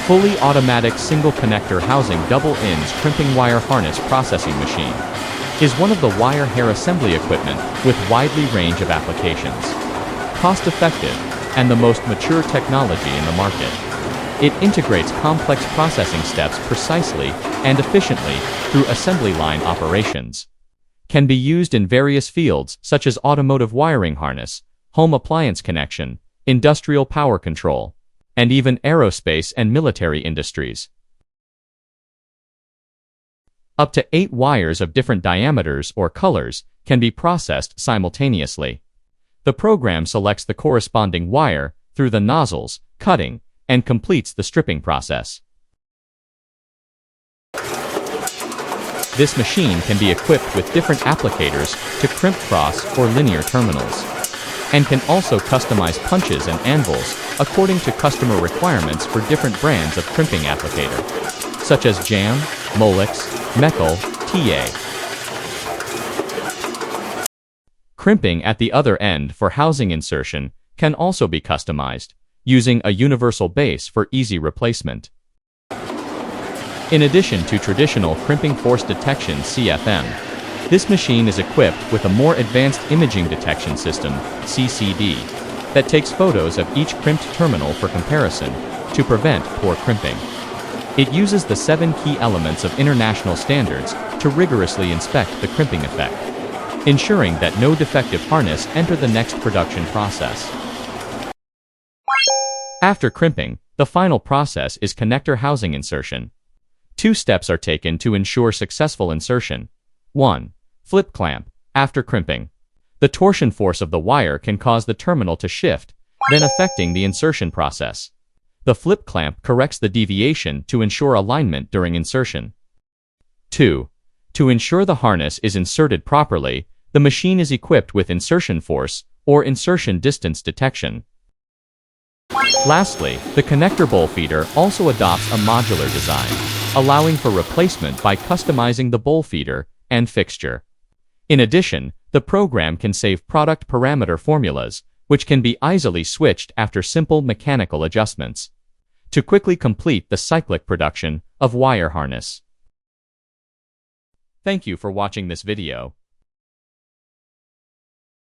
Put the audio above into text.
Fully automatic single connector housing double-ins crimping wire harness processing machine is one of the wire hair assembly equipment with widely range of applications. Cost-effective and the most mature technology in the market. It integrates complex processing steps precisely and efficiently through assembly line operations. Can be used in various fields such as automotive wiring harness, home appliance connection, industrial power control, and even aerospace and military industries. Up to 8 wires of different diameters or colors can be processed simultaneously. The program selects the corresponding wire through the nozzles, cutting, and completes the stripping process. This machine can be equipped with different applicators to crimp cross or linear terminals, and can also customize punches and anvils according to customer requirements for different brands of crimping applicator, such as Jam, Molex, Meckel, TA. Crimping at the other end for housing insertion can also be customized, using a universal base for easy replacement. In addition to traditional crimping force detection (CFM), this machine is equipped with a more advanced imaging detection system (CCD) that takes photos of each crimped terminal for comparison to prevent poor crimping. It uses the 7 key elements of international standards to rigorously inspect the crimping effect, ensuring that no defective harness enter the next production process. After crimping, the final process is connector housing insertion. 2 steps are taken to ensure successful insertion. 1. Flip clamp. After crimping, the torsion force of the wire can cause the terminal to shift, then affecting the insertion process. The flip clamp corrects the deviation to ensure alignment during insertion. 2. To ensure the harness is inserted properly, the machine is equipped with insertion force or insertion distance detection. Lastly, the connector bowl feeder also adopts a modular design, allowing for replacement by customizing the bowl feeder and fixture. In addition, the program can save product parameter formulas, which can be easily switched after simple mechanical adjustments, to quickly complete the cyclic production of wire harness. Thank you for watching this video.